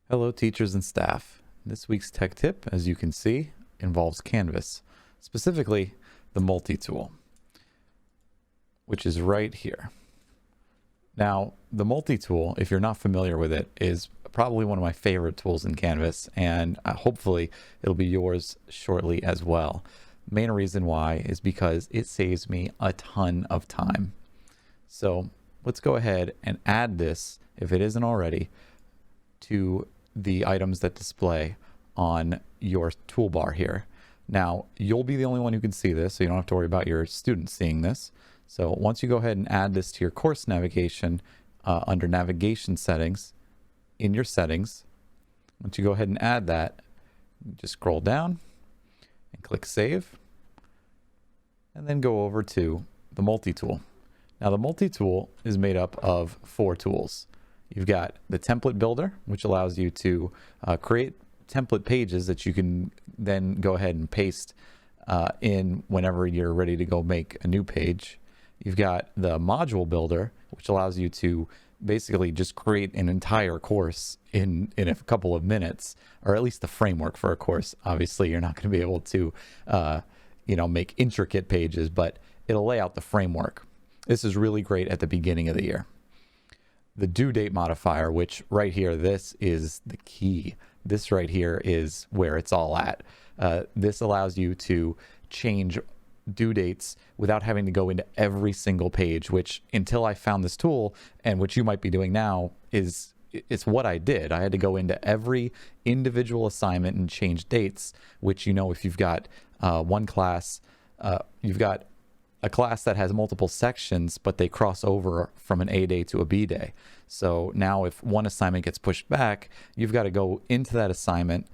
Hello teachers and staff. This week's tech tip, as you can see, involves Canvas, specifically the multi-tool, which is right here. Now, the multi-tool, if you're not familiar with it, is probably one of my favorite tools in Canvas, and hopefully it'll be yours shortly as well. Main reason why is because it saves me a ton of time. So let's go ahead and add this, if it isn't already, to the items that display on your toolbar here. Now, you'll be the only one who can see this, so you don't have to worry about your students seeing this. So once you go ahead and add this to your course navigation, under navigation settings, in your settings, once you go ahead and add that, just scroll down and click Save, and then go over to the multi-tool. Now, the multi-tool is made up of 4 tools. You've got the template builder, which allows you to create template pages that you can then go ahead and paste in whenever you're ready to go make a new page. You've got the module builder, which allows you to basically just create an entire course in a couple of minutes, or at least the framework for a course. Obviously, you're not going to be able to make intricate pages, but it'll lay out the framework. This is really great at the beginning of the year. The due date modifier, which right here, this is the key. This right here is where it's all at. This allows you to change due dates without having to go into every single page, which until I found this tool, and which you might be doing now, it's what I did. I had to go into every individual assignment and change dates, which, if you've got one class, you've got a class that has multiple sections, but they cross over from an A day to a B day. So now if one assignment gets pushed back, you've got to go into that assignment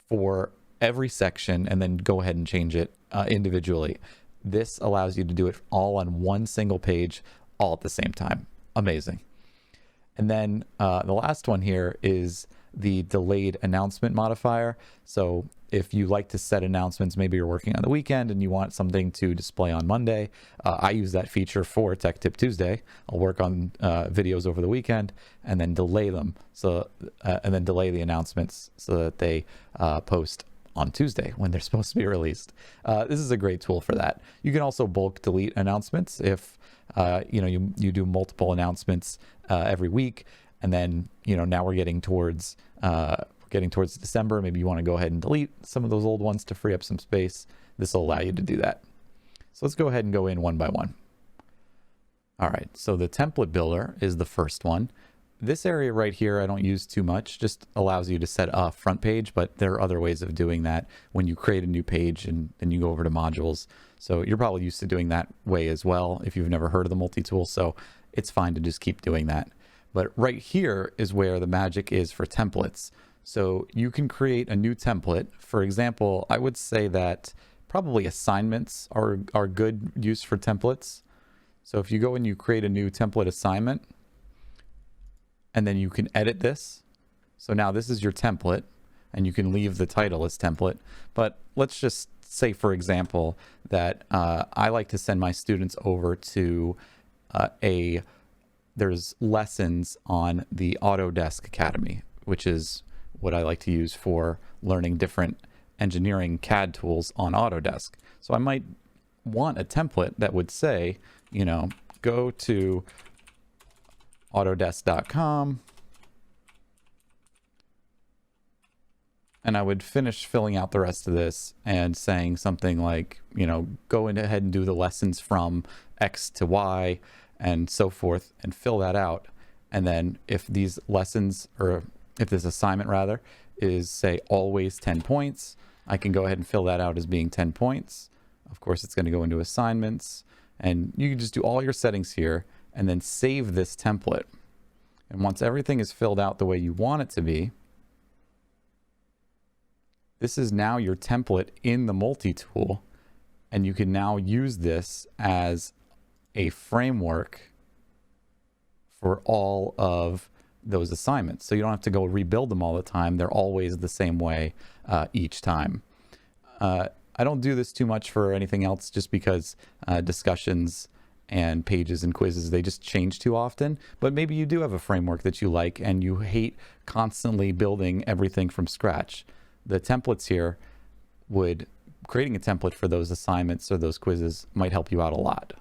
for every section and then go ahead and change it individually. This allows you to do it all on one single page, all at the same time. Amazing. And then the last one here is the delayed announcement modifier. So if you like to set announcements, maybe you're working on the weekend and you want something to display on Monday, I use that feature for Tech Tip Tuesday. I'll work on videos over the weekend and then delay them, and then delay the announcements so that they post on Tuesday when they're supposed to be released. This is a great tool for that. You can also bulk delete announcements if you do multiple announcements every week, and then now we're getting towards December. Maybe you want to go ahead and delete some of those old ones to free up some space. This will allow you to do that. So let's go ahead and go in one by one. All right, so the template builder is the first one. This area right here I don't use too much, just allows you to set a front page, but there are other ways of doing that when you create a new page and then you go over to modules. So you're probably used to doing that way as well if you've never heard of the multi-tool, so it's fine to just keep doing that. But right here is where the magic is for templates. So you can create a new template. For example, I would say that probably assignments are good use for templates. So if you go and you create a new template assignment, and then you can edit this. So now this is your template, and you can leave the title as template. But let's just say, for example, that I like to send my students over to there's lessons on the Autodesk Academy, which is what I like to use for learning different engineering CAD tools on Autodesk. So I might want a template that would say, go to autodesk.com, and I would finish filling out the rest of this and saying something like, go ahead and do the lessons from X to Y and so forth, and fill that out. And then if these lessons, or if this assignment rather, is say always 10 points, I can go ahead and fill that out as being 10 points. Of course, it's going to go into assignments, and you can just do all your settings here and then save this template. And once everything is filled out the way you want it to be, this is now your template in the multi-tool, and you can now use this as a framework for all of those assignments. So you don't have to go rebuild them all the time. They're always the same way each time. I don't do this too much for anything else, just because discussions and pages and quizzes, they just change too often. But maybe you do have a framework that you like and you hate constantly building everything from scratch. The templates here would, creating a template for those assignments or those quizzes might help you out a lot.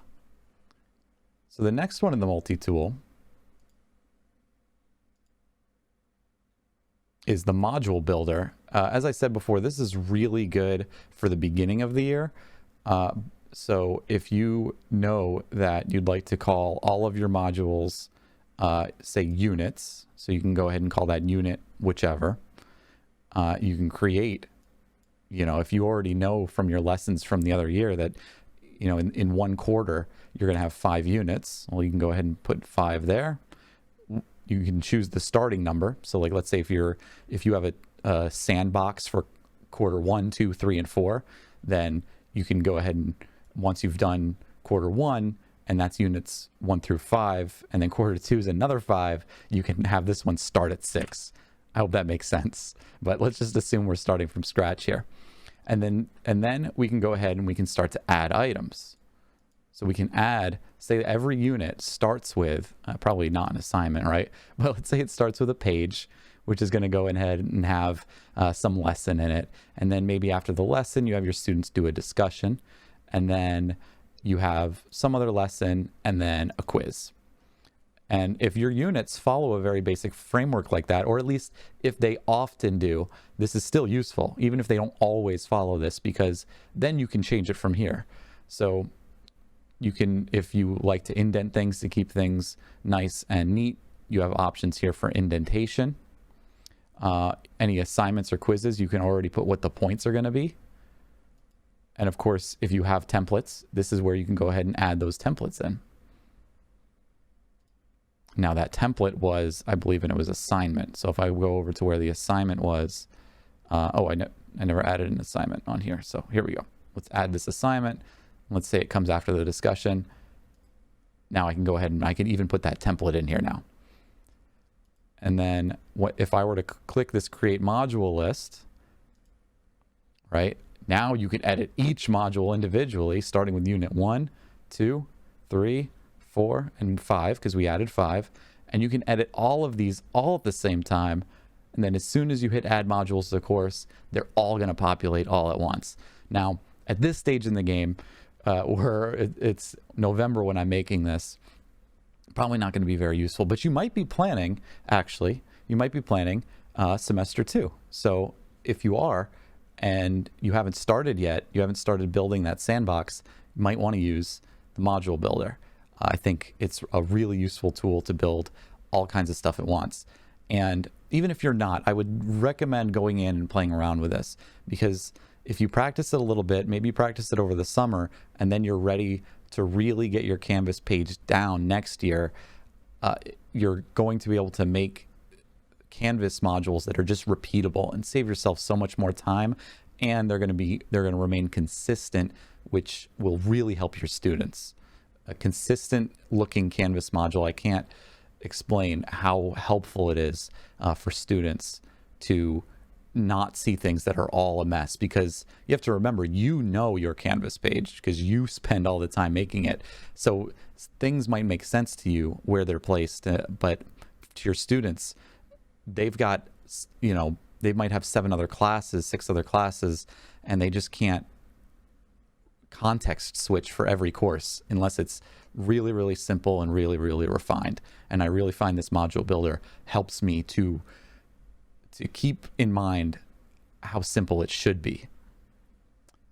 So the next one in the multi-tool is the module builder. As I said before, this is really good for the beginning of the year. So if you know that you'd like to call all of your modules, say units, so you can go ahead and call that unit whichever. You can create, if you already know from your lessons from the other year that, in one quarter, you're going to have 5 units. Well, you can go ahead and put 5 there. You can choose the starting number. So like, let's say if you have a sandbox for quarter 1, 2, 3, and 4, then you can go ahead and once you've done quarter 1, and that's units 1 through 5, and then quarter 2 is another 5, you can have this one start at 6. I hope that makes sense. But let's just assume we're starting from scratch here. And then we can go ahead and we can start to add items. So we can add, say every unit starts with, probably not an assignment, right? But let's say it starts with a page, which is going to go ahead and have some lesson in it. And then maybe after the lesson, you have your students do a discussion. And then you have some other lesson and then a quiz. And if your units follow a very basic framework like that, or at least if they often do, this is still useful, even if they don't always follow this, because then you can change it from here. So you can, if you like to indent things to keep things nice and neat, you have options here for indentation. Any assignments or quizzes, you can already put what the points are going to be. And of course, if you have templates, this is where you can go ahead and add those templates in. Now that template was, I believe, it was assignment. So if I go over to where the assignment was, I never added an assignment on here. So here we go. Let's add this assignment. Let's say it comes after the discussion. Now I can go ahead and I can even put that template in here now. And then if I were to click this create module list, right? Now you can edit each module individually, starting with unit 1, 2, 3, 4, and 5, because we added 5. And you can edit all of these all at the same time. And then as soon as you hit add modules to the course, they're all going to populate all at once. Now, at this stage in the game, where it's November when I'm making this, probably not going to be very useful, but you might be planning, actually, semester 2. So if you are, and you haven't started yet, you haven't started building that sandbox, you might want to use the module builder. I think it's a really useful tool to build all kinds of stuff at once. And even if you're not, I would recommend going in and playing around with this, because if you practice it a little bit, maybe you practice it over the summer, and then you're ready to really get your Canvas page down next year, you're going to be able to make Canvas modules that are just repeatable and save yourself so much more time, and they're going to remain consistent, which will really help your students. A consistent looking Canvas module, I can't explain how helpful it is for students to not see things that are all a mess, because you have to remember, your Canvas page because you spend all the time making it. So things might make sense to you where they're placed, but to your students, they've got, they might have 6 other classes, and they just can't context switch for every course unless it's really, really simple and really, really refined. And I really find this module builder helps me to keep in mind how simple it should be.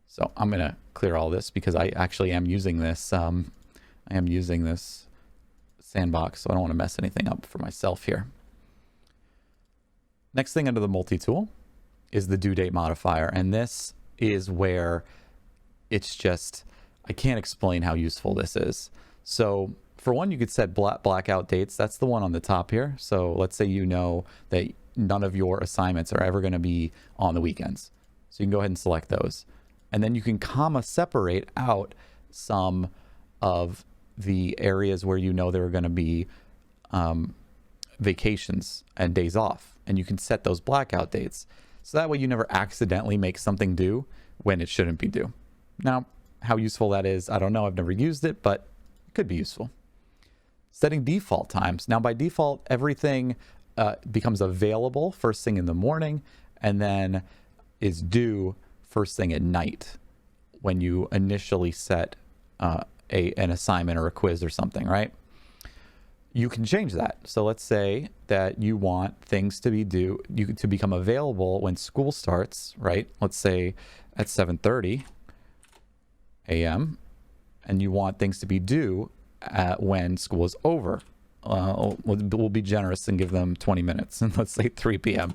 So I'm going to clear all this because I actually am using this. I am using this sandbox, so I don't want to mess anything up for myself here. Next thing under the multi-tool is the due date modifier. And this is where it's just, I can't explain how useful this is. So for one, you could set blackout dates. That's the one on the top here. So let's say you know that none of your assignments are ever going to be on the weekends. So you can go ahead and select those. And then you can comma separate out some of the areas where you know there are going to be vacations and days off. And you can set those blackout dates. So that way you never accidentally make something due when it shouldn't be due. Now, how useful that is, I don't know. I've never used it, but Could be useful. Setting default times. Now, by default, everything becomes available first thing in the morning and then is due first thing at night when you initially set an assignment or a quiz or something, right? You can change that. So let's say that you want things to be due, to become available when school starts, right? Let's say at 7:30 a.m. and you want things to be due when school is over. We'll be generous and give them 20 minutes and let's say 3 p.m.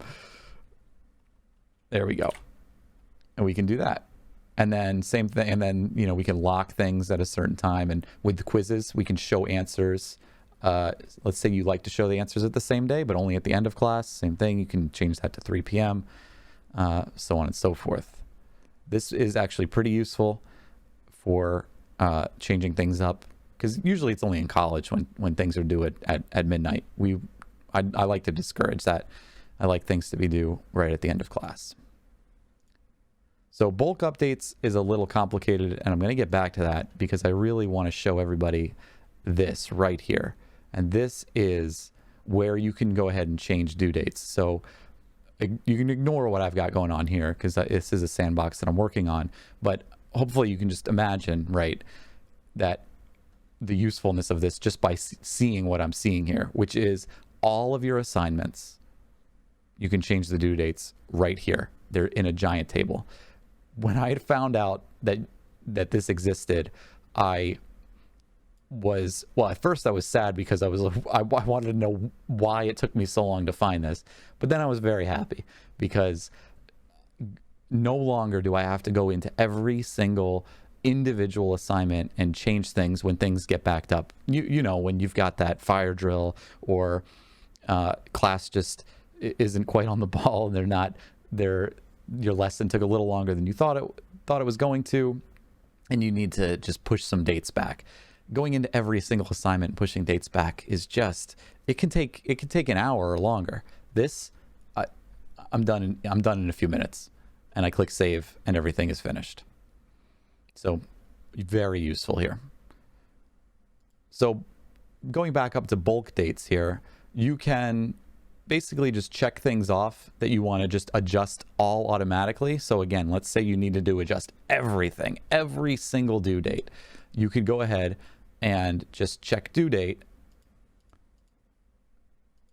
There we go. And we can do that. And then same thing. And then, we can lock things at a certain time. And with the quizzes, we can show answers. Let's say you like to show the answers at the same day, but only at the end of class. Same thing. You can change that to 3 p.m., so on and so forth. This is actually pretty useful for changing things up, because usually it's only in college when things are due at midnight. I like to discourage that. I like things to be due right at the end of class. So bulk updates is a little complicated, and I'm going to get back to that because I really want to show everybody this right here. And this is where you can go ahead and change due dates. So you can ignore what I've got going on here because this is a sandbox that I'm working on. But hopefully you can just imagine, right, that the usefulness of this just by seeing what I'm seeing here, which is all of your assignments. You can change the due dates right here. They're in a giant table. When I had found out that this existed, at first I was sad because I wanted to know why it took me so long to find this. But then I was very happy because no longer do I have to go into every single individual assignment and change things when things get backed up. When you've got that fire drill or class just isn't quite on the ball and your lesson took a little longer than you thought it was going to, and you need to just push some dates back. Going into every single assignment and pushing dates back is just, it can take an hour or longer. This I'm done in a few minutes, and I click save and everything is finished. So very useful here. So going back up to bulk dates here, you can basically just check things off that you want to just adjust all automatically. So again, let's say you needed to adjust everything, every single due date. You could go ahead and just check due date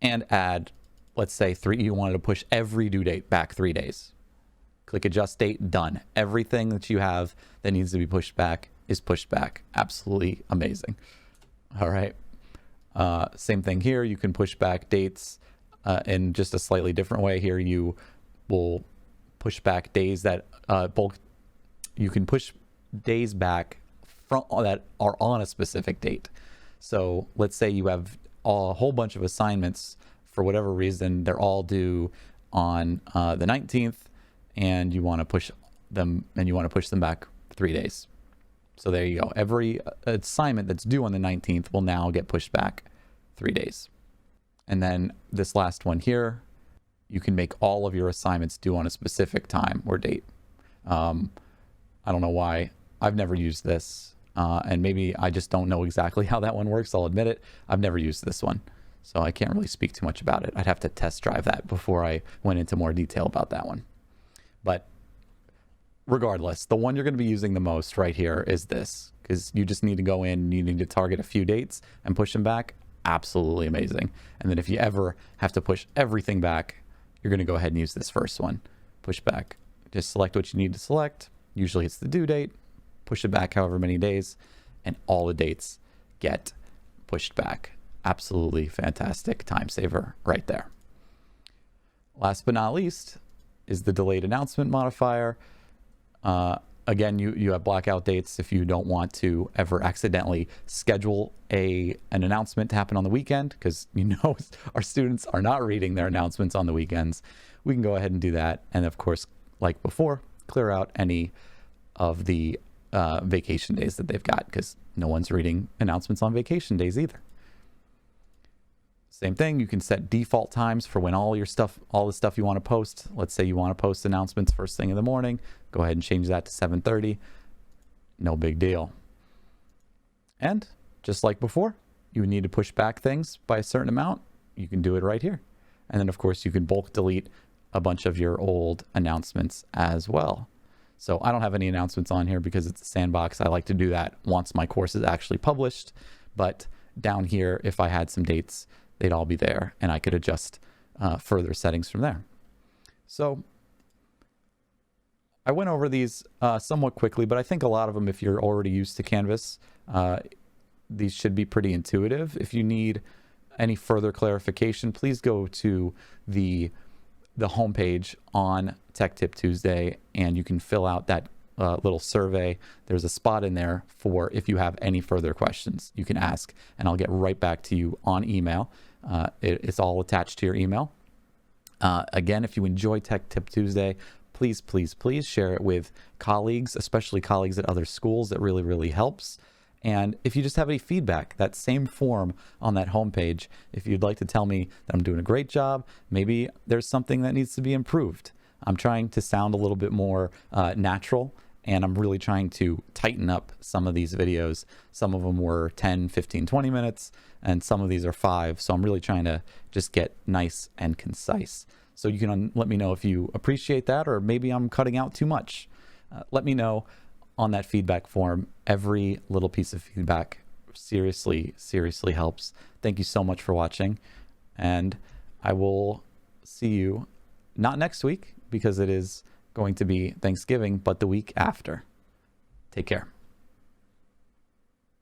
and add, let's say you wanted to push every due date back 3 days. Click adjust date, done. Everything that you have that needs to be pushed back is pushed back. Absolutely amazing. All right. Same thing here. You can push back dates in just a slightly different way. Here you will push back days that you can push days back that are on a specific date. So let's say you have a whole bunch of assignments for whatever reason, they're all due on the 19th, and you want to push them back 3 days. So there you go. Every assignment that's due on the 19th will now get pushed back 3 days. And then this last one here, you can make all of your assignments due on a specific time or date. I don't know why. I've never used this. And maybe I just don't know exactly how that one works. I'll admit it. I've never used this one. So I can't really speak too much about it. I'd have to test drive that before I went into more detail about that one. But regardless, the one you're going to be using the most right here is this, because you just need to go in, you need to target a few dates and push them back. Absolutely amazing. And then if you ever have to push everything back, you're going to go ahead and use this first one. Push back. Just select what you need to select. Usually it's the due date. Push it back however many days, and all the dates get pushed back. Absolutely fantastic time saver right there. Last but not least is the delayed announcement modifier. Again, you have blackout dates if you don't want to ever accidentally schedule an announcement to happen on the weekend, because our students are not reading their announcements on the weekends. We can go ahead and do that. And of course, like before, clear out any of the vacation days that they've got, because no one's reading announcements on vacation days either. Same thing, you can set default times for when all the stuff you want to post. Let's say you want to post announcements first thing in the morning. Go ahead and change that to 7:30. No big deal. And just like before, you would need to push back things by a certain amount. You can do it right here. And then of course you can bulk delete a bunch of your old announcements as well. So I don't have any announcements on here because it's a sandbox. I like to do that once my course is actually published. But down here, if I had some dates, they'd all be there and I could adjust further settings from there. So I went over these somewhat quickly, but I think a lot of them, if you're already used to Canvas, these should be pretty intuitive. If you need any further clarification, please go to the homepage on Tech Tip Tuesday, and you can fill out that little survey. There's a spot in there for if you have any further questions, you can ask, and I'll get right back to you on email. It's all attached to your email. Again, if you enjoy Tech Tip Tuesday, please, please, please share it with colleagues, especially colleagues at other schools. That really, really helps. And if you just have any feedback, that same form on that homepage, if you'd like to tell me that I'm doing a great job, maybe there's something that needs to be improved. I'm trying to sound a little bit more natural, and I'm really trying to tighten up some of these videos. Some of them were 10, 15, 20 minutes, and some of these are 5. So I'm really trying to just get nice and concise. So you can let me know if you appreciate that, or maybe I'm cutting out too much. Let me know on that feedback form. Every little piece of feedback seriously, seriously helps. Thank you so much for watching, and I will see you not next week because it is going to be Thanksgiving, but the week after. Take care.